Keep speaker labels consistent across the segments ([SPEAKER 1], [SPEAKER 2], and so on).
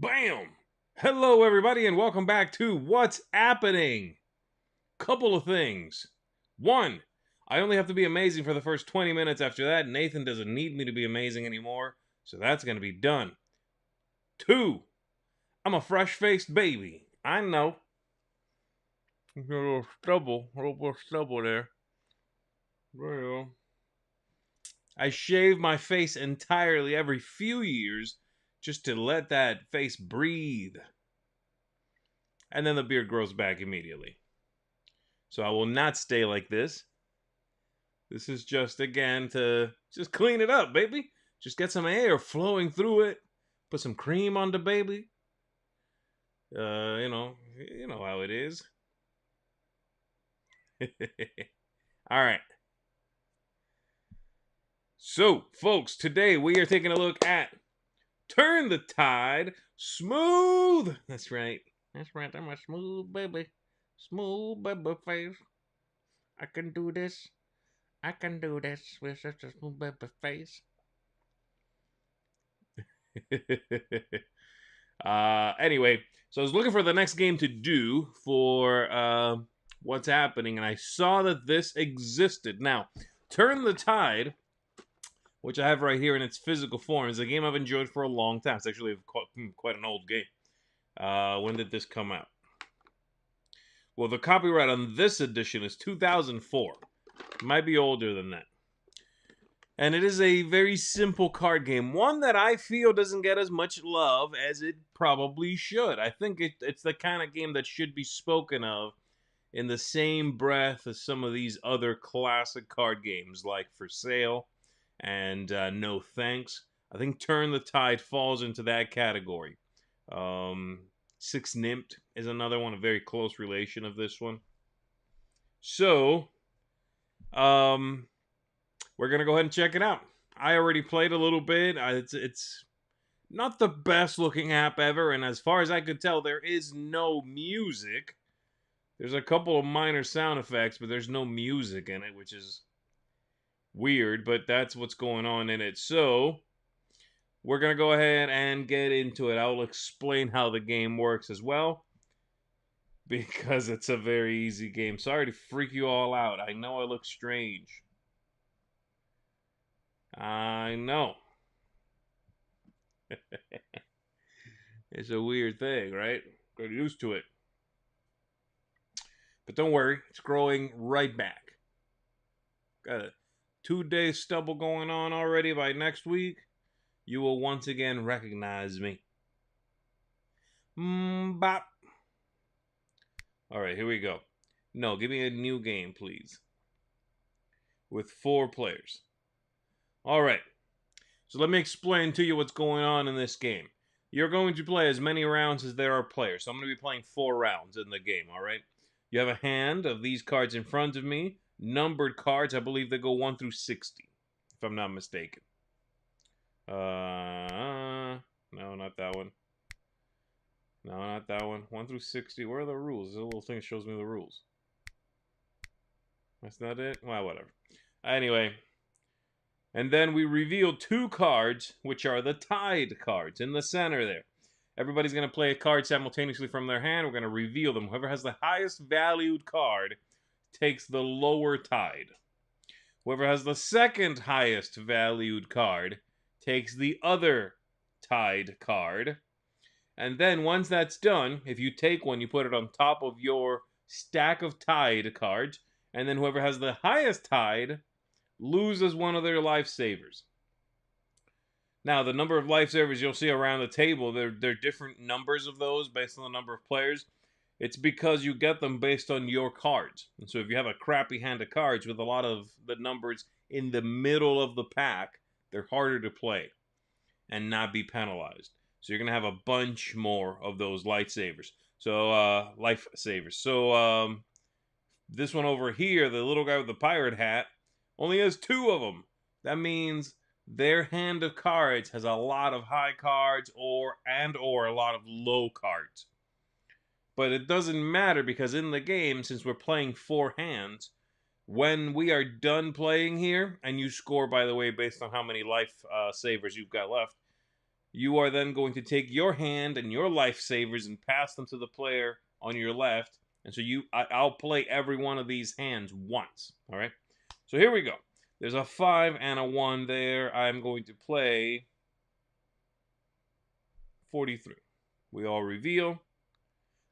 [SPEAKER 1] Bam! Hello, everybody, and welcome back to What's APPening? Couple of things. One, I only have to be amazing for the first 20 minutes. After that, Nathan doesn't need me to be amazing anymore, so that's going to be done. Two, I'm a fresh-faced baby. I know. A little stubble there. Well, I shave my face entirely every few years just to let that face breathe. And then the beard grows back immediately. So I will not stay like this. This is just, again, to just clean it up, baby. Just get some air flowing through it. Put some cream on the baby. You know how it is. All right. So, folks, today we are taking a look at Turn the Tide Smooth. That's right. That's right. I'm a smooth baby. Smooth baby face. I can do this. I can do this with such a smooth baby face. Anyway, so I was looking for the next game to do for What's APPening, and I saw that this existed. Now, Turn the Tide, which I have right here in its physical form, is a game I've enjoyed for a long time. It's actually quite an old game. When did this come out? Well, the copyright on this edition is 2004. It might be older than that. And it is a very simple card game. One that I feel doesn't get as much love as it probably should. I think it's the kind of game that should be spoken of in the same breath as some of these other classic card games like For Sale and No Thanks. I think Turn the Tide falls into that category. Six Nimmt is another one, a very close relation of this one. So, we're going to go ahead and check it out. I already played a little bit. It's not the best looking app ever, and as far as I could tell, there is no music. There's a couple of minor sound effects, but there's no music in it, which is weird, but that's what's going on in it. So, we're going to go ahead and get into it. I'll explain how the game works as well, because it's a very easy game. Sorry to freak you all out. I know I look strange. I know. It's a weird thing, right? Get used to it. But don't worry, it's growing right back. Got a 2-day stubble going on already. By next week, you will once again recognize me. Bop. Alright, here we go. No, give me a new game, please. With 4 players. Alright. So let me explain to you what's going on in this game. You're going to play as many rounds as there are players. So I'm going to be playing 4 rounds in the game, alright? You have a hand of these cards in front of me. Numbered cards, I believe they go 1 through 60, if I'm not mistaken. No, not that one. No, not that one. 1 through 60. Where are the rules? There's a little thing that shows me the rules. That's not it? Well, whatever. Anyway. And then we reveal 2 cards, which are the Tide cards in the center there. Everybody's going to play a card simultaneously from their hand. We're going to reveal them. Whoever has the highest valued card takes the lower Tide. Whoever has the second highest valued card takes the other Tide card. And then once that's done, if you take one, you put it on top of your stack of Tide cards. And then whoever has the highest Tide loses one of their lifesavers. Now, the number of lifesavers you'll see around the table, they're different numbers of those based on the number of players. It's because you get them based on your cards. And so if you have a crappy hand of cards with a lot of the numbers in the middle of the pack, they're harder to play and not be penalized. So you're going to have a bunch more of those lifesavers. So, this one over here, the little guy with the pirate hat, only has 2 of them. That means their hand of cards has a lot of high cards or a lot of low cards. But it doesn't matter because in the game, since we're playing 4 hands, when we are done playing here, and you score, by the way, based on how many life savers you've got left, You are then going to take your hand and your lifesavers and pass them to the player on your left. And so I'll play every one of these hands once. All right. So here we go. There's a 5 and a 1 there. I'm going to play 43. We all reveal.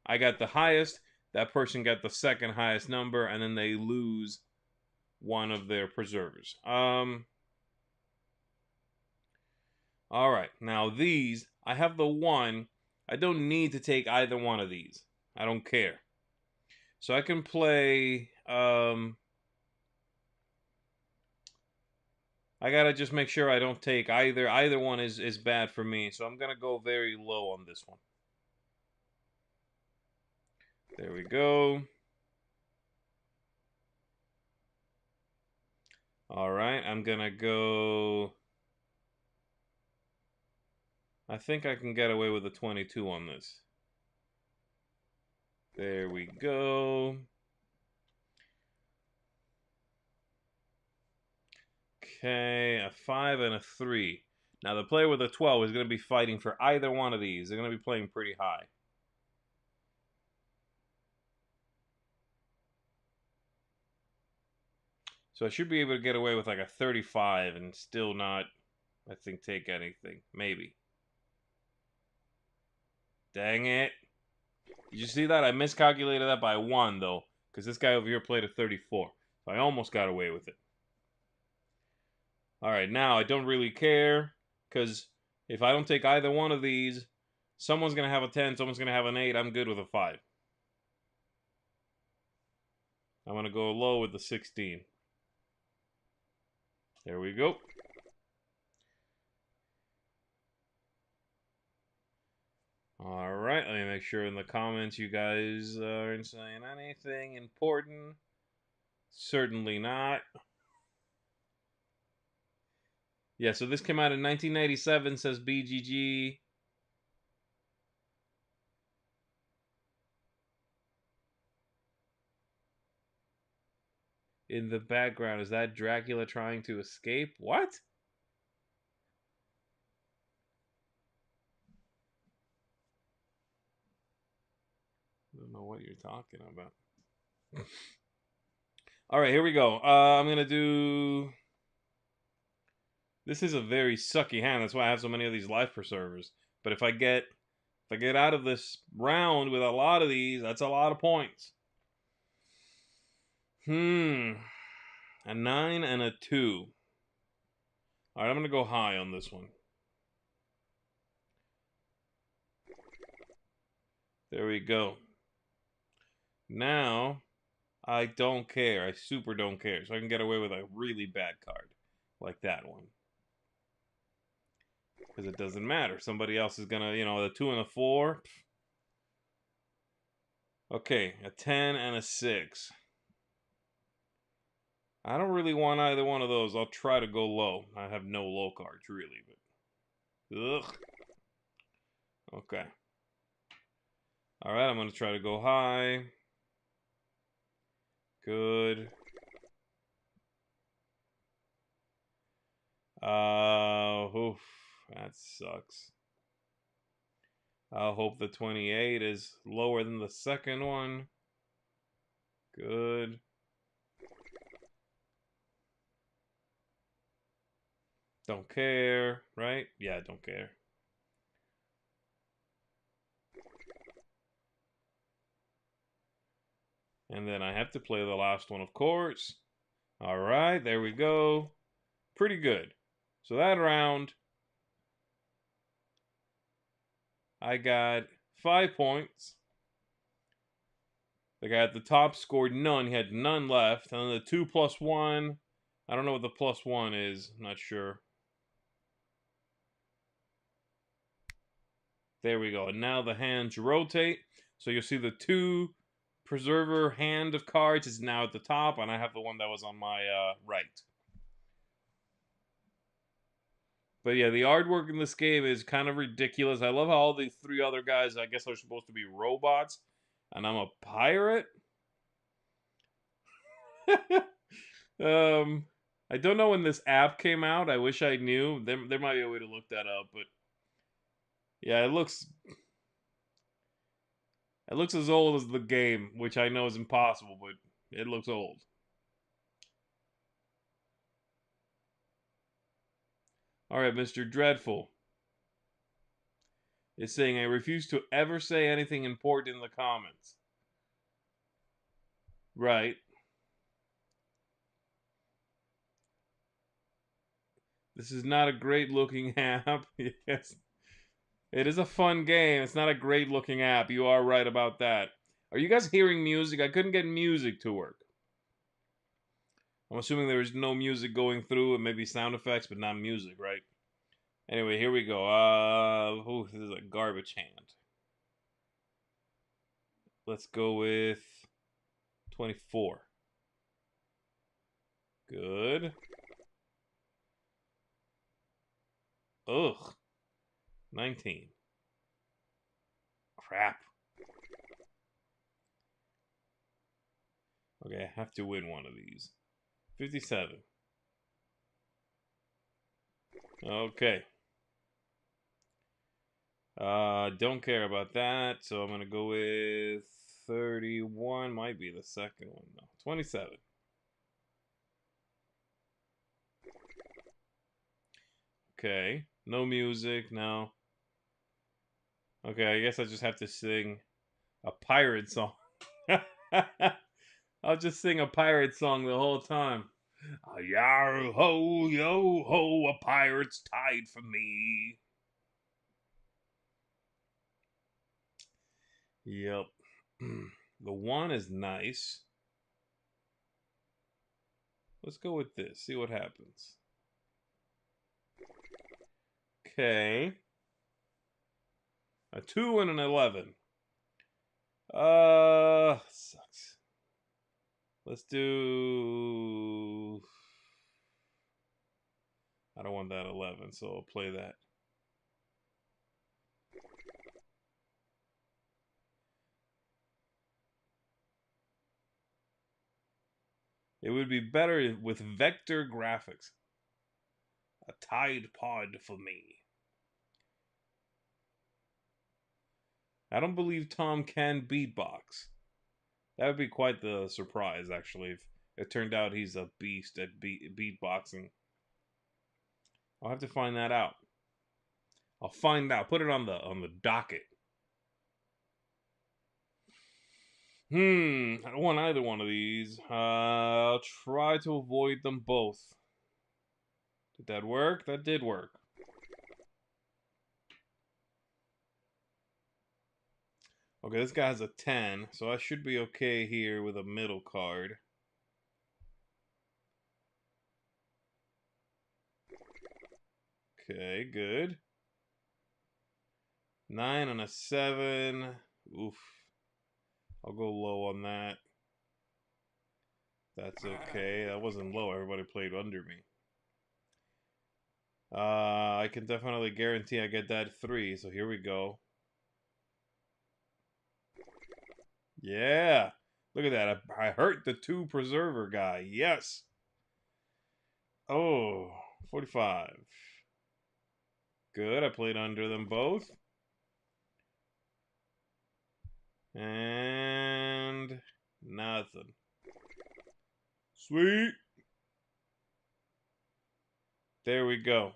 [SPEAKER 1] I got the highest. That person got the second highest number, and then they lose one of their preservers. All right, now these, I have the 1. I don't need to take either one of these. I don't care. So I can play, I gotta just make sure I don't take either. Either one is bad for me, so I'm gonna go very low on this one. There we go. All right, I'm gonna go... I think I can get away with a 22 on this. There we go. Okay, a 5 and a 3. Now the player with a 12 is going to be fighting for either one of these. They're going to be playing pretty high. So I should be able to get away with like a 35 and still not, I think, take anything. Maybe. Dang it. Did you see that? I miscalculated that by 1, though, because this guy over here played a 34. So I almost got away with it. All right, now I don't really care, because if I don't take either one of these, someone's going to have a 10, someone's going to have an 8. I'm good with a 5. I'm going to go low with the 16. There we go. All right, let me make sure in the comments you guys aren't saying anything important. Certainly not. Yeah, so this came out in 1997, says BGG. In the background, is that Dracula trying to escape? What? I don't know what you're talking about. All right, here we go. I'm going to do... This is a very sucky hand. That's why I have so many of these life preservers. But if I get out of this round with a lot of these, that's a lot of points. A 9 and a 2. All right, I'm going to go high on this one. There we go. Now, I don't care. I super don't care. So I can get away with a really bad card. Like that one. Because it doesn't matter. Somebody else is going to, the 2 and a 4. Okay, a 10 and a 6. I don't really want either one of those. I'll try to go low. I have no low cards, really. But ugh. Okay. All right, I'm going to try to go high. Good. Oof. That sucks. I'll hope the 28 is lower than the second one. Good. Don't care, right? Yeah, don't care. And then I have to play the last one, of course. All right, there we go. Pretty good. So that round, I got 5 points. The guy at the top scored none. He had none left. And then the 2 plus 1, I don't know what the plus 1 is. I'm not sure. There we go. And now the hands rotate. So you'll see the 2 preserver hand of cards is now at the top, and I have the one that was on my right. But yeah, the artwork in this game is kind of ridiculous. I love how all the 3 other guys, I guess, are supposed to be robots, and I'm a pirate. I don't know when this app came out. I wish I knew. There might be a way to look that up, but Yeah, it looks as old as the game, which I know is impossible, but it looks old. All right, Mr. Dreadful is saying I refuse to ever say anything important in the comments. Right. This is not a great looking app. Yes. It is a fun game. It's not a great looking app. You are right about that. Are you guys hearing music? I couldn't get music to work. I'm assuming there is no music going through and maybe sound effects, but not music, right? Anyway, here we go. Oh, this is a garbage hand. Let's go with 24. Good. Ugh. 19. Crap. Okay, I have to win one of these. 57. Okay. Don't care about that, so I'm gonna go with 31. Might be the second one. No, 27. Okay. No music, no. Okay, I guess I just have to sing a pirate song. I'll just sing a pirate song the whole time. Yar ho, yo ho, a pirate's tide for me. Yep. The one is nice. Let's go with this. See what happens. Okay. A 2 and an 11. Sucks. Let's do... I don't want that 11, so I'll play that. It would be better with vector graphics. A Tide Pod for me. I don't believe Tom can beatbox. That would be quite the surprise, actually, if it turned out he's a beast at beatboxing. I'll have to find that out. I'll find out. Put it on the docket. I don't want either one of these. I'll try to avoid them both. Did that work? That did work. Okay, this guy has a 10, so I should be okay here with a middle card. Okay, good. 9 and a 7. Oof. I'll go low on that. That's okay. That wasn't low. Everybody played under me. I can definitely guarantee I get that 3, so here we go. Yeah. Look at that. I hurt the 2 preserver guy. Yes. Oh, 45. Good. I played under them both. And nothing. Sweet. There we go.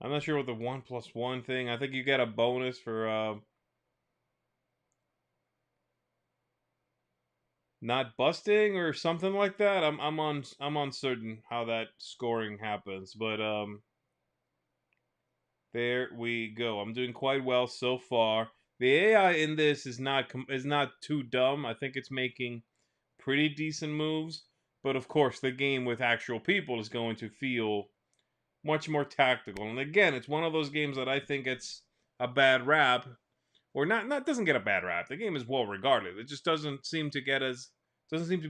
[SPEAKER 1] I'm not sure what the 1+1 thing. I think you get a bonus for not busting or something like that. I'm uncertain how that scoring happens, but there we go. I'm doing quite well so far. The AI in this is not too dumb. I think it's making pretty decent moves, but of course the game with actual people is going to feel much more tactical. And again, it's one of those games that I think gets a bad rap, or not doesn't get a bad rap. The game is well regarded. It just doesn't seem to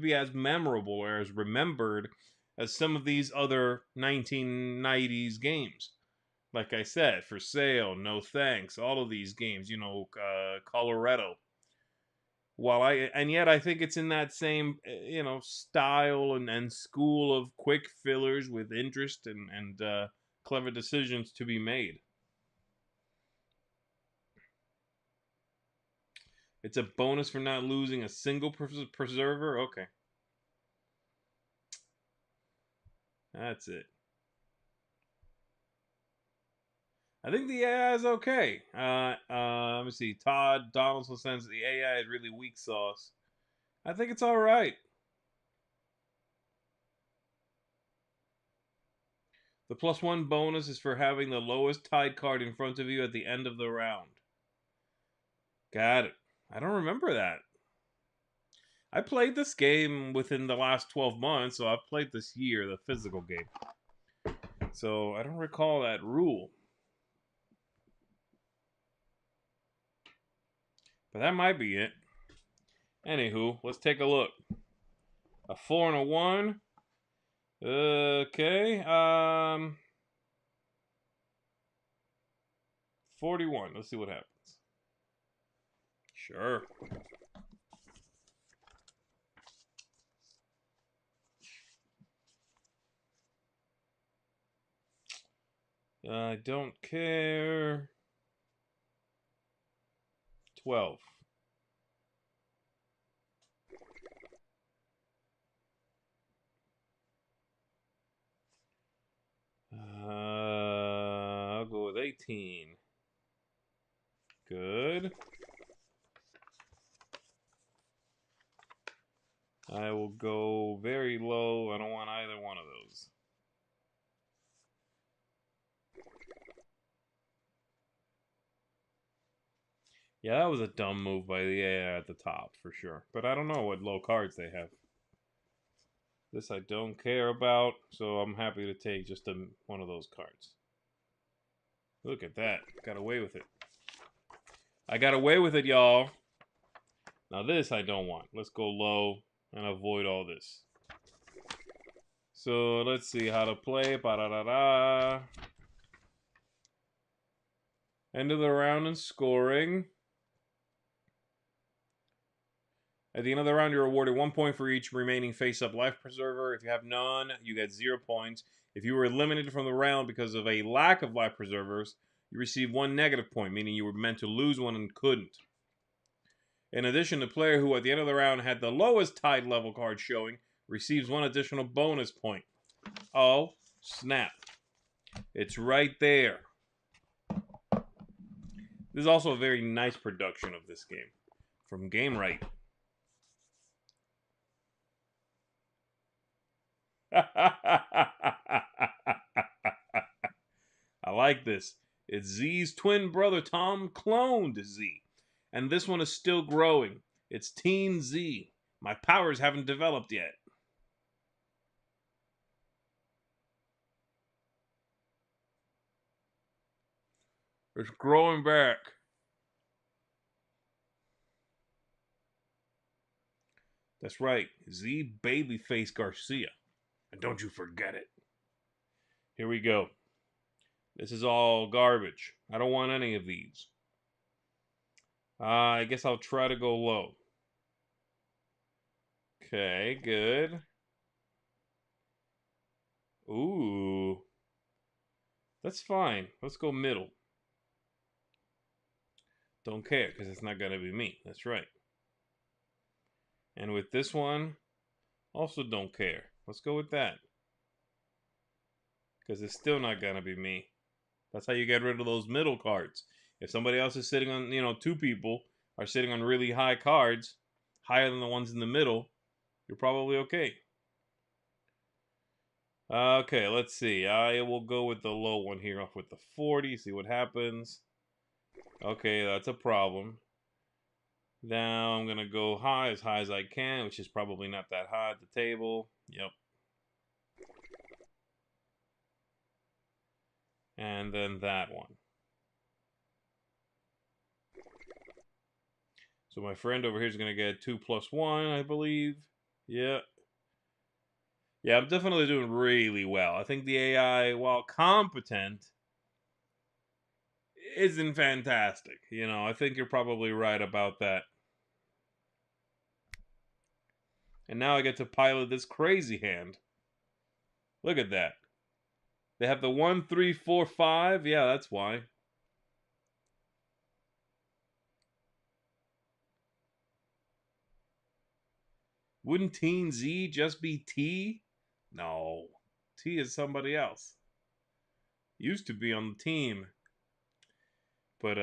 [SPEAKER 1] be as memorable or as remembered as some of these other 1990s games. Like I said, For Sale, No Thanks, all of these games, Colorado. And yet I think it's in that same style and school of quick fillers with interest and clever decisions to be made. It's a bonus for not losing a single preserver. Okay, that's it. I think the AI is okay. Let me see. Todd Donaldson says the AI is really weak sauce. I think it's all right. The +1 bonus is for having the lowest tied card in front of you at the end of the round. Got it. I don't remember that. I played this game within the last 12 months, so I've played this year, the physical game. So I don't recall that rule. But that might be it. Anywho, let's take a look. A 4 and a 1. Okay. 41. Let's see what happens. Sure. I don't care. 12. I'll go with 18. Good. I will go very low. I don't want either one of those. Yeah, that was a dumb move by the AI at the top, for sure. But I don't know what low cards they have. This I don't care about, so I'm happy to take just one of those cards. Look at that. Got away with it. I got away with it, y'all. Now this I don't want. Let's go low and avoid all this. So let's see how to play. Ba-da-da-da. End of the round and scoring. At the end of the round, you're awarded 1 point for each remaining face-up life preserver. If you have none, you get 0 points. If you were eliminated from the round because of a lack of life preservers, you receive 1 negative point, meaning you were meant to lose one and couldn't. In addition, the player who at the end of the round had the lowest tied level card showing receives 1 additional bonus point. Oh, snap. It's right there. This is also a very nice production of this game from Game Right. I like this. It's Z's twin brother Tom cloned Z. And this one is still growing. It's Teen Z. My powers haven't developed yet. It's growing back. That's right. Z Babyface Garcia. And don't you forget it. Here we go. This is all garbage. I don't want any of these. I guess I'll try to go low. Okay, good. Ooh. That's fine. Let's go middle. Don't care, because it's not going to be me. That's right. And with this one, also don't care. Let's go with that. Because it's still not going to be me. That's how you get rid of those middle cards. If somebody else is sitting on, 2 people are sitting on really high cards, higher than the ones in the middle, you're probably okay. Okay, let's see. I will go with the low one here off with the 40, see what happens. Okay, that's a problem. Now I'm going to go high as I can, which is probably not that high at the table. Yep. And then that one. So my friend over here is going to get 2 plus 1, I believe. Yeah. Yeah, I'm definitely doing really well. I think the AI, while competent, isn't fantastic. I think you're probably right about that. And now I get to pilot this crazy hand. Look at that. They have the 1, 3, 4, 5. Yeah, that's why. Wouldn't Teen Z just be T? No. T is somebody else. Used to be on the team. But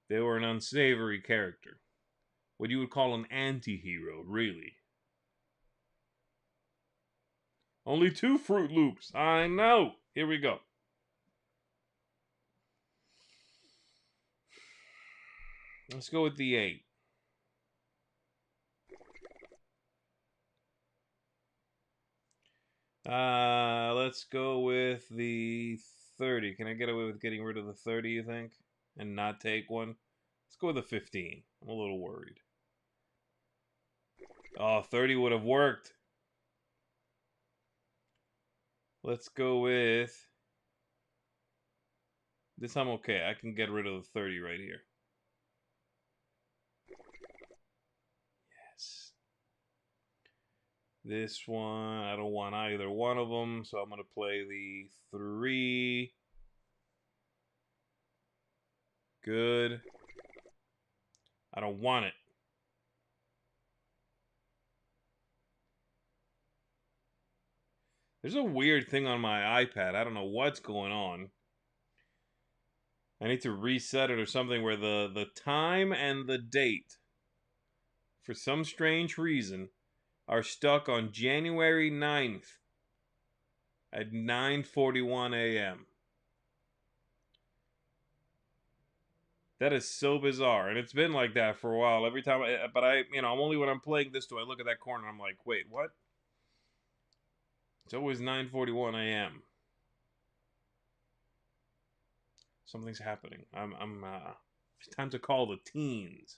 [SPEAKER 1] they were an unsavory character. What you would call an anti-hero, really. Only 2 Fruit Loops. I know. Here we go. Let's go with the 8. Let's go with the 30. Can I get away with getting rid of the 30, you think? And not take one? Let's go with the 15. I'm a little worried. Oh, 30 would have worked. Let's go with... This I'm okay. I can get rid of the 30 right here. Yes. This one, I don't want either one of them, so I'm going to play the 3. Good. I don't want it. There's a weird thing on my iPad. I don't know what's going on. I need to reset it or something where the time and the date, for some strange reason, are stuck on January 9th at 9:41 a.m. That is so bizarre, and it's been like that for a while. Every time, but only when I'm playing this do I look at that corner and I'm like, wait, what? It's always 9:41 a.m. Something's happening. It's time to call the teens.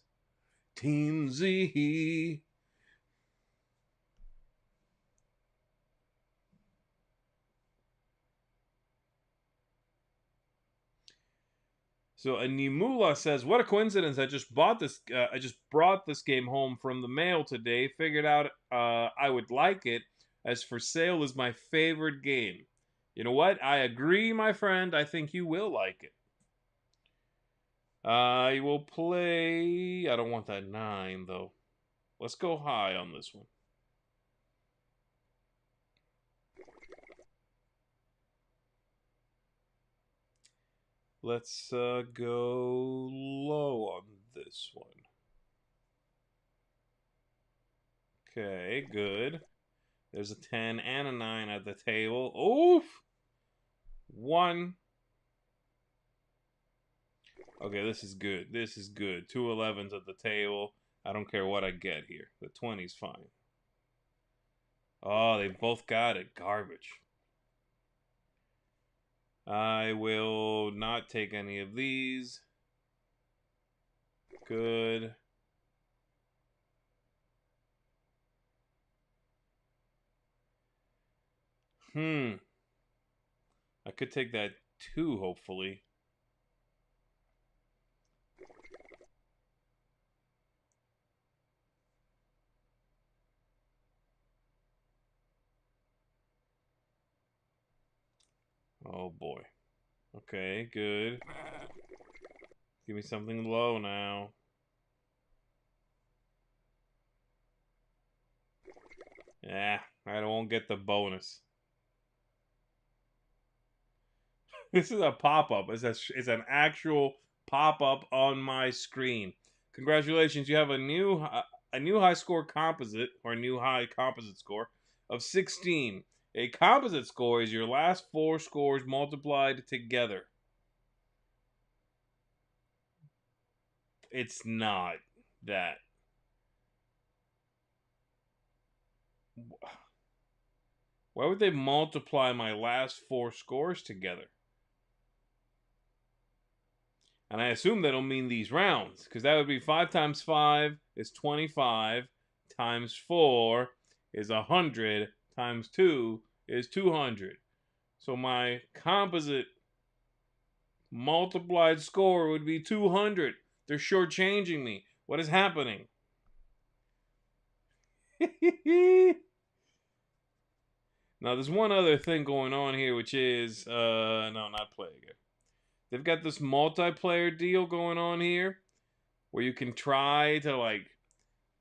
[SPEAKER 1] Team Z. So Animula says, "What a coincidence! I just bought this. I just brought this game home from the mail today. Figured out I would like it, as For Sale is my favorite game. You know what? I agree, my friend. I think you will like it. I will play. I don't want that 9 though. Let's go high on this one. Let's go low on this one. Okay, good. There's a 10 and a 9 at the table. Oof! 1. Okay, this is good. This is good. 2 11s at the table. I don't care what I get here. The 20's fine. Oh, they both got it. Garbage. I will not take any of these. Good. I could take that 2, hopefully. Oh, boy. Okay, good. Give me something low now. Yeah, I won't get the bonus. This is a pop-up. It's an actual pop-up on my screen. Congratulations, you have a new high score composite, or a new high composite score of 16. A composite score is your last 4 scores multiplied together. It's not that. Why would they multiply my last 4 scores together? And I assume that'll mean these rounds, because that would be 5 times 5 is 25, times 4 is 100, times 2 is 200. So my composite multiplied score would be 200. They're shortchanging me. What is happening? Now, there's one other thing going on here, which is, no, not play again. They've got this multiplayer deal going on here where you can try to, like,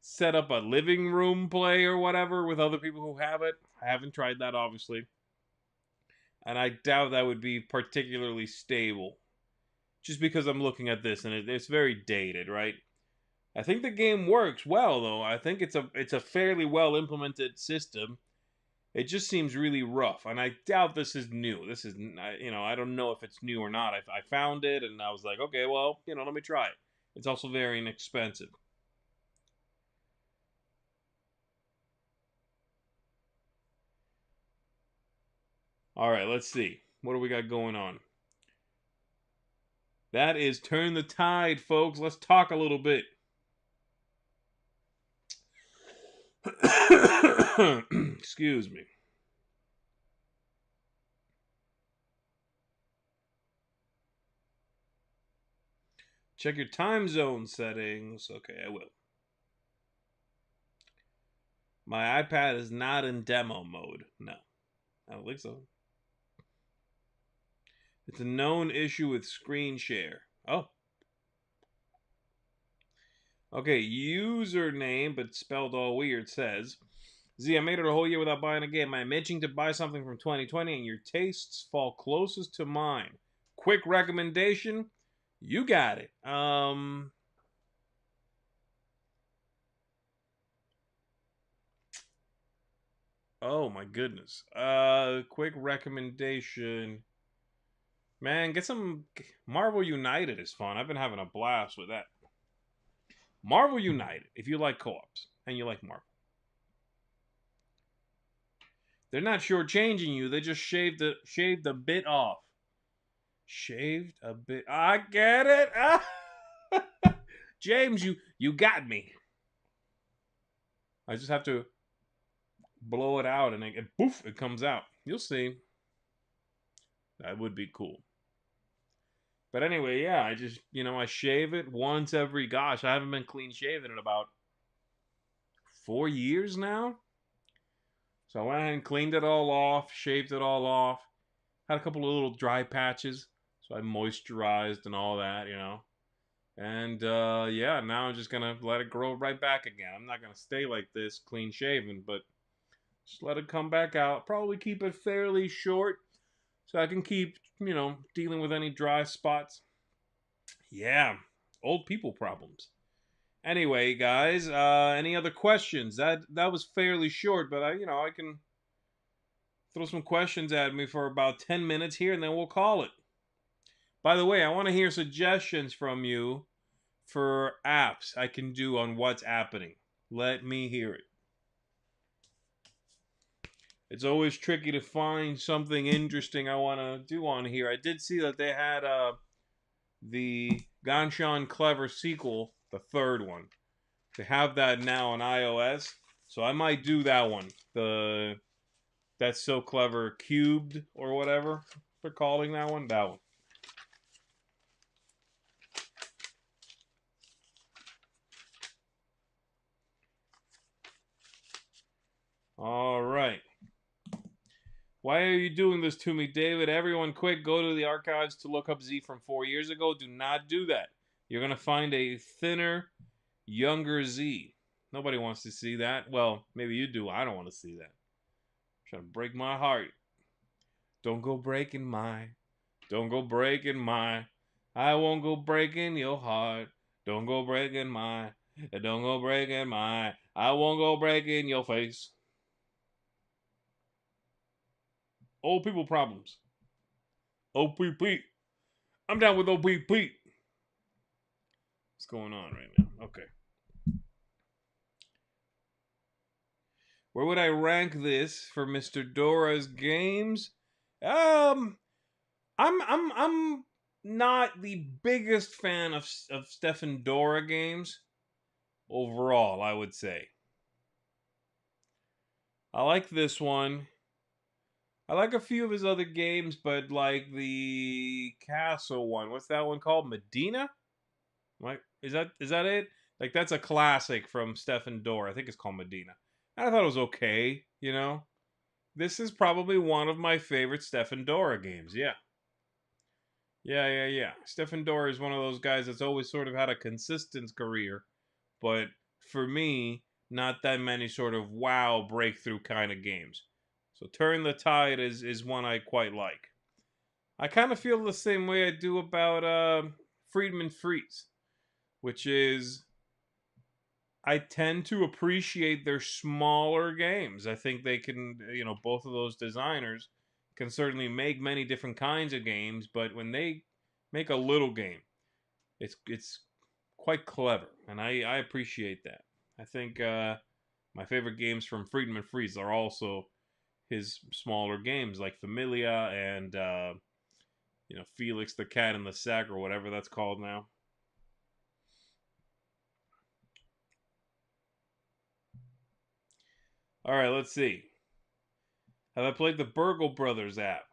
[SPEAKER 1] set up a living room play or whatever with other people who have it. I haven't tried that, obviously. And I doubt that would be particularly stable. Just because I'm looking at this and it's very dated, right? I think the game works well, though. I think it's a fairly well implemented system. It just seems really rough, and I doubt this is new. This is, I don't know if it's new or not. I found it, and I was like, okay, well, let me try it. It's also very inexpensive. All right, let's see. What do we got going on? That is Turn the Tide, folks. Let's talk a little bit. Excuse me. Check your time zone settings. Okay, I will. My iPad is not in demo mode. No, I don't think so. It's a known issue with screen share. Oh. Okay, username, but spelled all weird, says, Z, I made it a whole year without buying a game. I'm itching to buy something from 2020, and your tastes fall closest to mine. Quick recommendation? You got it. Oh my goodness. Quick recommendation. Man, get some Marvel United is fun. I've been having a blast with that. Marvel United, if you like co-ops and you like Marvel. They're not shortchanging you. They just shaved a bit off. Shaved a bit. I get it. James, you got me. I just have to blow it out and poof, it comes out. You'll see. That would be cool. But anyway, yeah, I just, I shave it once every, gosh, I haven't been clean shaven in about 4 years now. So I went ahead and cleaned it all off, shaved it all off. Had a couple of little dry patches. So I moisturized and all that, And yeah, now I'm just gonna let it grow right back again. I'm not gonna stay like this, clean shaven, but just let it come back out. Probably keep it fairly short so I can keep, dealing with any dry spots. Yeah, old people problems. Anyway, guys, any other questions? That was fairly short, but I can throw some questions at me for about 10 minutes here, and then we'll call it. By the way, I want to hear suggestions from you for apps I can do on what's happening. Let me hear it. It's always tricky to find something interesting I want to do on here. I did see that they had the Ganshan Clever sequel, the third one. They have that now on iOS, so I might do that one. The That's So Clever Cubed or whatever they're calling that one. That one. All right. Why are you doing this to me, David? Everyone, quick, go to the archives to look up Z from 4 years ago. Do not do that. You're going to find a thinner, younger Z. Nobody wants to see that. Well, maybe you do. I don't want to see that. I'm trying to break my heart. Don't go breaking my. Don't go breaking my. I won't go breaking your heart. Don't go breaking my. Don't go breaking my. I won't go breaking your face. Old people problems. OPP. I'm down with OPP. What's going on right now? Okay. Where would I rank this for Mr. Dora's games? I'm not the biggest fan of Stephen Dora games overall, I would say. I like this one. I like a few of his other games, but like the castle one. What's that one called? Medina? Like, is that it? Like, that's a classic from Stephen Dora. I think it's called Medina. I thought it was okay, you know. This is probably one of my favorite Stephen Dora games. Yeah. Yeah. Stephen Dora is one of those guys that's always sort of had a consistent career, but for me, not that many sort of wow breakthrough kind of games. So Turn the Tide is one I quite like. I kind of feel the same way I do about Friedman Freeze, which is I tend to appreciate their smaller games. I think they can, both of those designers can certainly make many different kinds of games, but when they make a little game, it's quite clever, and I appreciate that. I think my favorite games from Friedman Freeze are also his smaller games like Familia and Felix the Cat in the Sack or whatever that's called now. All right, let's see. Have I played the Burgle Brothers app?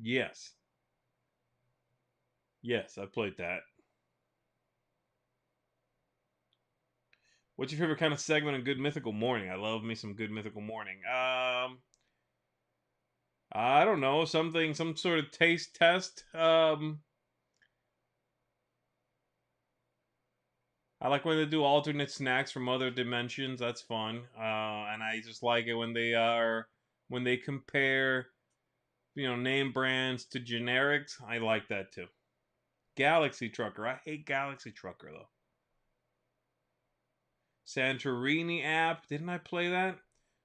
[SPEAKER 1] Yes. Yes, I played that. What's your favorite kind of segment in Good Mythical Morning? I love me some Good Mythical Morning. I don't know, some sort of taste test. I like when they do alternate snacks from other dimensions. That's fun. And I just like it when they compare, name brands to generics. I like that too. Galaxy Trucker. I hate Galaxy Trucker though. Santorini app. Didn't I play that?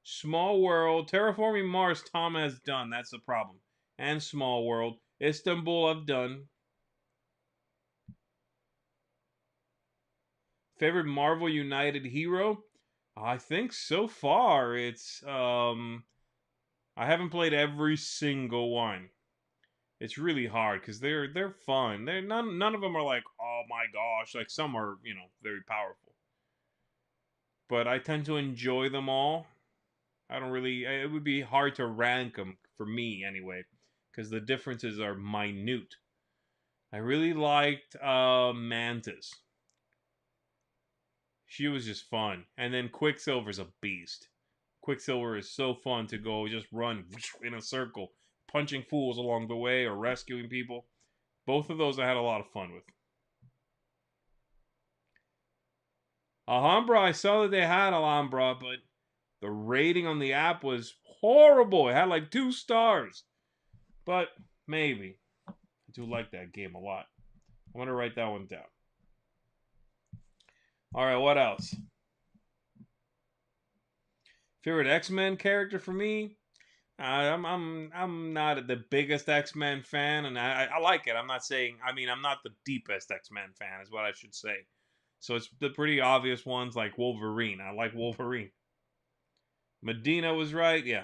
[SPEAKER 1] Small World. Terraforming Mars, Tom has done. That's the problem. And Small World. Istanbul, I've done. Favorite Marvel United hero? I think so far it's I haven't played every single one. It's really hard because they're fun. They're none of them are like, oh my gosh, like some are, very powerful. But I tend to enjoy them all. I don't really. It would be hard to rank them for me anyway, because the differences are minute. I really liked Mantis. She was just fun, and then Quicksilver's a beast. Quicksilver is so fun to go just run in a circle, punching fools along the way or rescuing people. Both of those I had a lot of fun with. Alhambra, I saw that they had Alhambra, but the rating on the app was horrible. It had like 2 stars. But maybe. I do like that game a lot. I'm going to write that one down. All right, what else? Favorite X-Men character for me? I'm not the biggest X-Men fan, and I like it. I'm not saying. I mean, I'm not the deepest X-Men fan, is what I should say. So it's the pretty obvious ones like Wolverine. I like Wolverine. Medina was right. Yeah.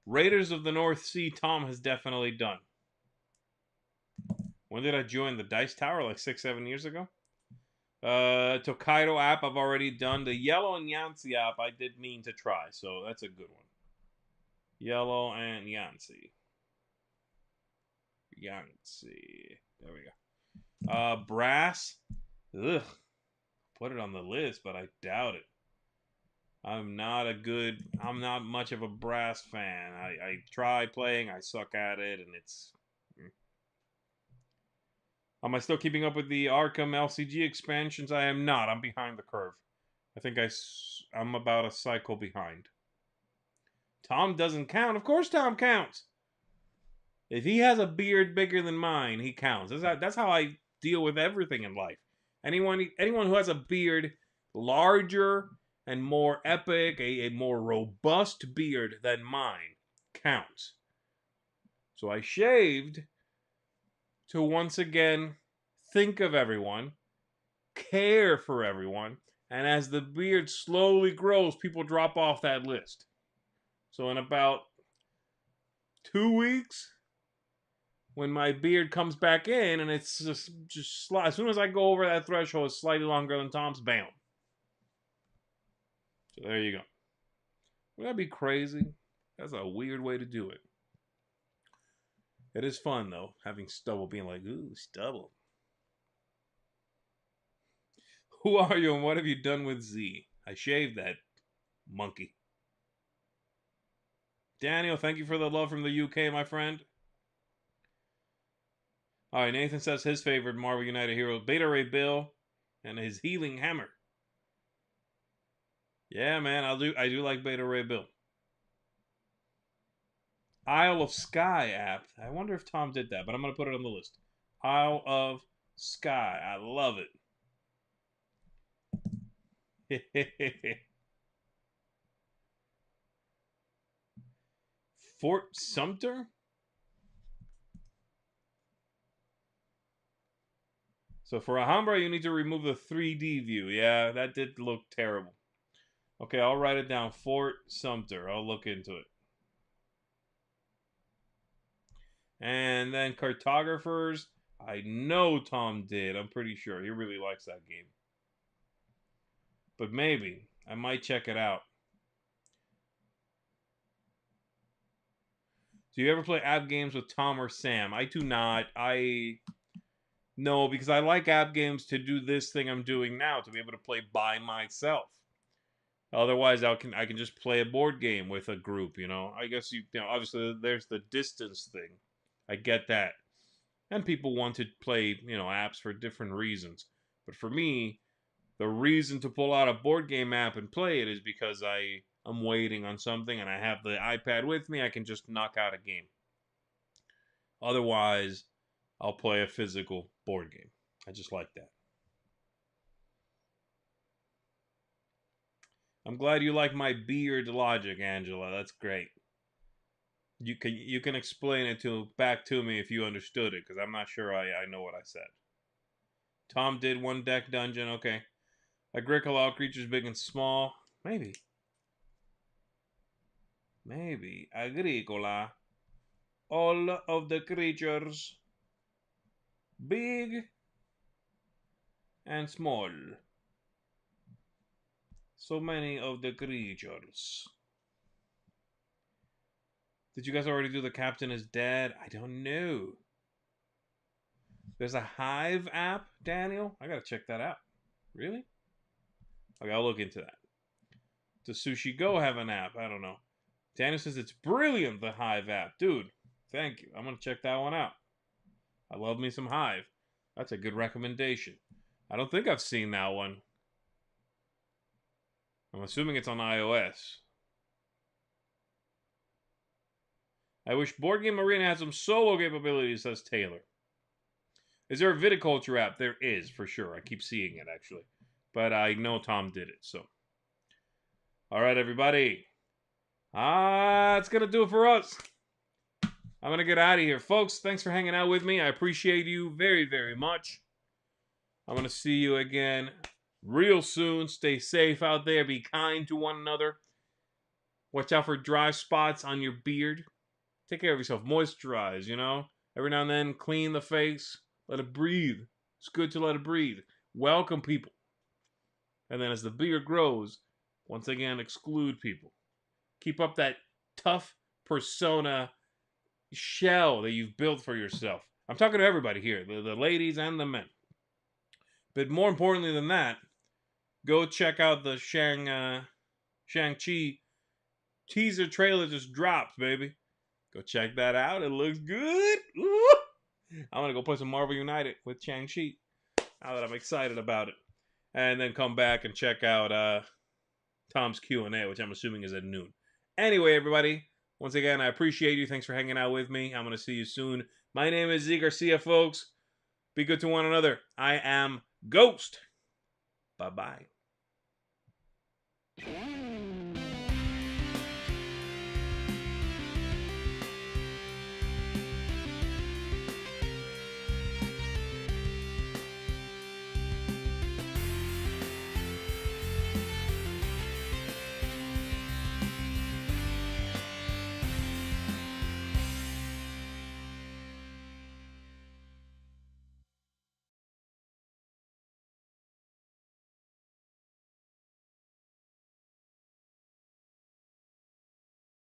[SPEAKER 1] Raiders of the North Sea. Tom has definitely done. When did I join the Dice Tower? Like 6, 7 years ago. Tokaido app I've already done. The Yellow and Yancy app I did mean to try, so that's a good one. Yellow and Yancy. Yancy. There we go. Brass. Ugh. Put it on the list, but I doubt it. I'm not much of a Brass fan. I try playing, I suck at it, and it's. Am I still keeping up with the Arkham LCG expansions? I am not. I'm behind the curve. I think I'm about a cycle behind. Tom doesn't count. Of course Tom counts. If he has a beard bigger than mine, he counts. That's how I deal with everything in life. Anyone who has a beard larger and more epic, a more robust beard than mine, counts. So I shaved to once again think of everyone, care for everyone, and as the beard slowly grows, people drop off that list. So in about 2 weeks, when my beard comes back in and it's just as soon as I go over that threshold, it's slightly longer than Tom's, bam. So there you go. Would that be crazy? That's a weird way to do it. It is fun though, having stubble, being like, ooh, stubble. Who are you and what have you done with Z? I shaved that Monkey. Daniel, thank you for the love from the UK, my friend. All right, Nathan says his favorite Marvel United hero, Beta Ray Bill, and his healing hammer. Yeah, man, I do like Beta Ray Bill. Isle of Skye app. I wonder if Tom did that, but I'm gonna put it on the list. Isle of Skye. I love it. Fort Sumter? So for Alhambra, you need to remove the 3D view. Yeah, that did look terrible. Okay, I'll write it down. Fort Sumter. I'll look into it. And then Cartographers. I know Tom did. I'm pretty sure. He really likes that game. But maybe. I might check it out. Do you ever play app games with Tom or Sam? I do not. No, because I like app games to do this thing I'm doing now, to be able to play by myself. Otherwise, I can just play a board game with a group, you know. I guess, you know, obviously there's the distance thing. I get that. And people want to play, you know, apps for different reasons. But for me, the reason to pull out a board game app and play it is because I'm waiting on something and I have the iPad with me. I can just knock out a game. Otherwise, I'll play a physical board game. I just like that. I'm glad you like my beard logic, Angela. That's great. You can explain it back to me if you understood it, because I'm not sure I know what I said. Tom did one deck dungeon. Okay. Agricola, all creatures big and small. Maybe. Agricola. All of the creatures big and small. So many of the creatures. Did you guys already do the Captain is Dead? I don't know. There's a Hive app, Daniel? I gotta check that out. Really? Okay, I'll look into that. Does Sushi Go have an app? I don't know. Daniel says it's brilliant, the Hive app. Dude, thank you. I'm gonna check that one out. I love me some Hive. That's a good recommendation. I don't think I've seen that one. I'm assuming it's on iOS. I wish Board Game Arena had some solo capabilities, says Taylor. Is there a viticulture app? There is, for sure. I keep seeing it, actually. But I know Tom did it, so. All right, everybody. That's going to do it for us. I'm going to get out of here. Folks, thanks for hanging out with me. I appreciate you very, very much. I'm going to see you again real soon. Stay safe out there. Be kind to one another. Watch out for dry spots on your beard. Take care of yourself. Moisturize, you know. Every now and then, clean the face. Let it breathe. It's good to let it breathe. Welcome people. And then as the beard grows, once again, exclude people. Keep up that tough persona shell that you've built for yourself. I'm talking to everybody here, the ladies and the men. But more importantly than that, go check out the Shang-Chi teaser trailer just dropped, baby. Go check that out. It looks good. Ooh. I'm going to go play some Marvel United with Shang-Chi now that I'm excited about it. And then come back and check out Tom's Q&A, which I'm assuming is at noon. Anyway, everybody, once again, I appreciate you. Thanks for hanging out with me. I'm going to see you soon. My name is Z Garcia, folks. Be good to one another. I am Ghost. Bye-bye.